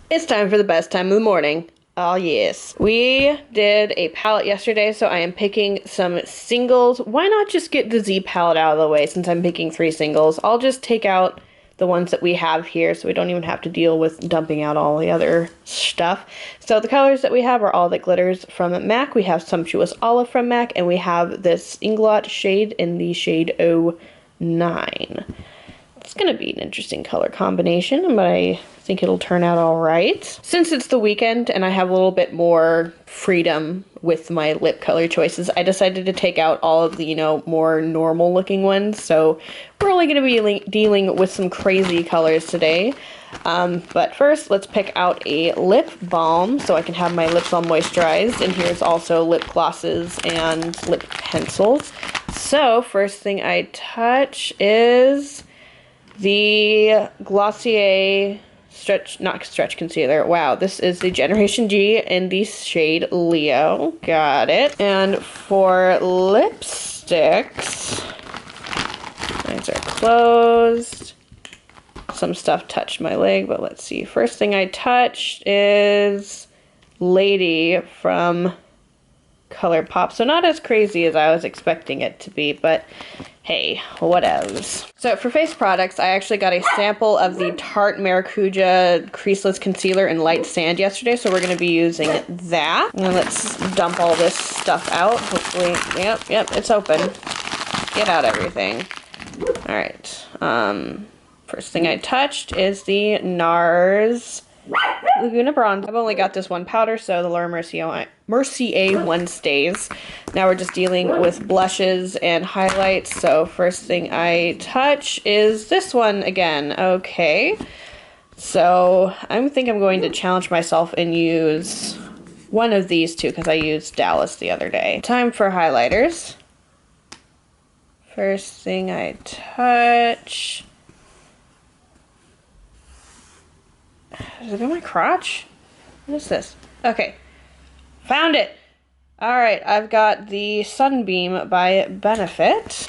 It's time for the best time of the morning. Oh yes. We did a palette yesterday, so I am picking some singles. Why not just get the Z palette out of the way since I'm picking 3 singles? I'll just take out the ones that we have here so we don't even have to deal with dumping out all the other stuff. So the colors that we have are All That Glitters from MAC. We have Sumptuous Olive from MAC, and we have this Inglot shade in the shade 09. It's going to be an interesting color combination, but I think it'll turn out all right. Since it's the weekend and I have a little bit more freedom with my lip color choices, I decided to take out all of the, more normal looking ones. So we're only going to be dealing with some crazy colors today. But first, let's pick out a lip balm so I can have my lips all moisturized. And here's also lip glosses and lip pencils. So first thing I touch is the Glossier not stretch concealer. Wow, this is the Generation G in the shade Leo. Got it. And for lipsticks, eyes are closed. Some stuff touched my leg, but let's see. First thing I touched is Lady from ColourPop. So not as crazy as I was expecting it to be, but hey, whatevs. So for face products, I actually got a sample of the Tarte Maracuja Creaseless Concealer in Light Sand yesterday, so we're going to be using that. And let's dump all this stuff out. Hopefully, yep, it's open. Get out everything. Alright, first thing I touched is the NARS Laguna Bronze. I've only got this one powder, so the Laura Mercier one stays. Now we're just dealing with blushes and highlights. So first thing I touch is this one again. Okay. So I think I'm going to challenge myself and use one of these two because I used Dallas the other day. Time for highlighters. First thing I touch. Is it in my crotch? What is this? Okay. Found it! Alright, I've got the Sunbeam by Benefit.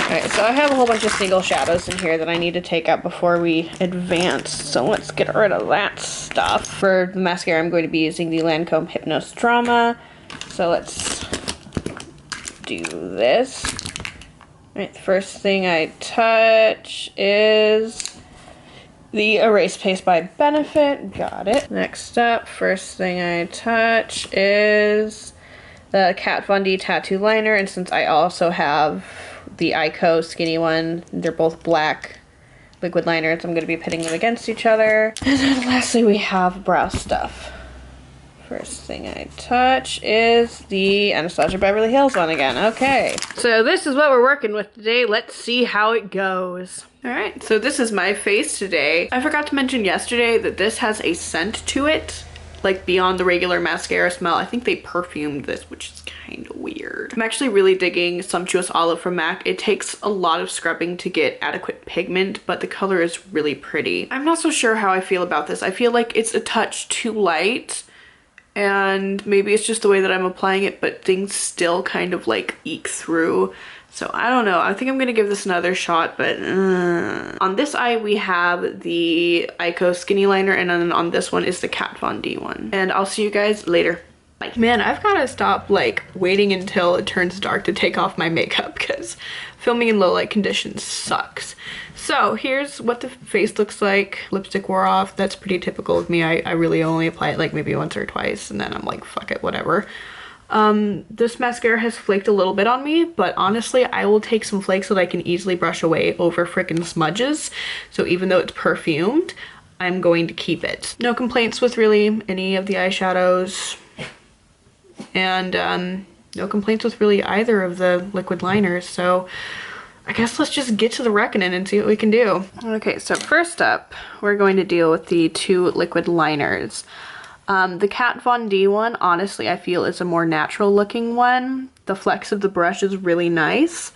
Alright, so I have a whole bunch of single shadows in here that I need to take out before we advance. So let's get rid of that stuff. For the mascara, I'm going to be using the Lancome Hypnose Drama. So let's do this. Alright, the first thing I touch is the Erase Paste by Benefit. Got it. Next up, first thing I touch is the Kat Von D Tattoo Liner. And since I also have the Ico skinny one, they're both black liquid liners, I'm going to be pitting them against each other. And then lastly, we have brow stuff. First thing I touch is the Anastasia Beverly Hills one again. Okay, so this is what we're working with today. Let's see how it goes. Alright, so this is my face today. I forgot to mention yesterday that this has a scent to it, like beyond the regular mascara smell. I think they perfumed this, which is kind of weird. I'm actually really digging Sumptuous Olive from MAC. It takes a lot of scrubbing to get adequate pigment, but the color is really pretty. I'm not so sure how I feel about this. I feel like it's a touch too light, and maybe it's just the way that I'm applying it, but things still kind of like eke through. So I don't know. I think I'm gonna give this another shot, but on this eye we have the Ico Skinny Liner, and then on this one is the Kat Von D one. And I'll see you guys later. Bye. Man, I've gotta stop like waiting until it turns dark to take off my makeup because filming in low light conditions sucks. So here's what the face looks like. Lipstick wore off. That's pretty typical of me. I really only apply it like maybe once or twice and then I'm like, fuck it, whatever. This mascara has flaked a little bit on me, but honestly, I will take some flakes that I can easily brush away over frickin' smudges. So even though it's perfumed, I'm going to keep it. No complaints with really any of the eyeshadows. And no complaints with really either of the liquid liners. So I guess let's just get to the reckoning and see what we can do. Okay, so first up, we're going to deal with the 2 liquid liners. The Kat Von D one, honestly, I feel is a more natural looking one. The flex of the brush is really nice,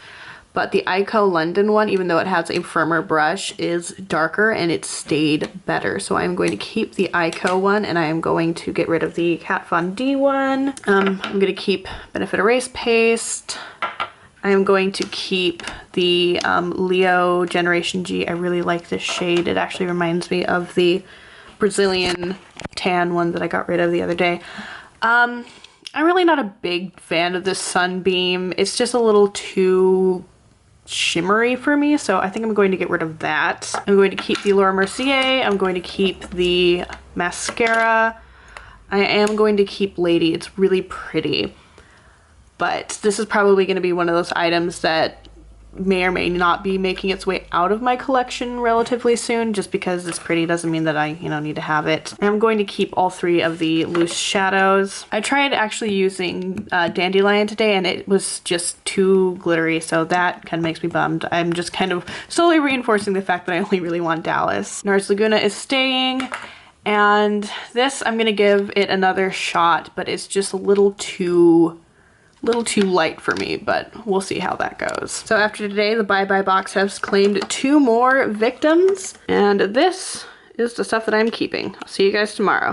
but the Ico London one, even though it has a firmer brush, is darker and it stayed better. So I'm going to keep the Ico one and I am going to get rid of the Kat Von D one. I'm going to keep Benefit Erase Paste. I am going to keep the Leo Generation G. I really like this shade. It actually reminds me of the Brazilian tan one that I got rid of the other day. I'm really not a big fan of this Sunbeam. It's just a little too shimmery for me, so I think I'm going to get rid of that. I'm going to keep the Laura Mercier. I'm going to keep the mascara. I am going to keep Lady. It's really pretty, but this is probably going to be one of those items that may or may not be making its way out of my collection relatively soon. Just because it's pretty doesn't mean that I, need to have it. I'm going to keep all 3 of the loose shadows. I tried actually using Dandelion today and it was just too glittery, so that kind of makes me bummed. I'm just kind of slowly reinforcing the fact that I only really want Dallas. NARS Laguna is staying, and this I'm gonna give it another shot, but it's just a little too light for me, but we'll see how that goes. So after today, the Bye Bye box has claimed 2 more victims, and this is the stuff that I'm keeping. I'll see you guys tomorrow.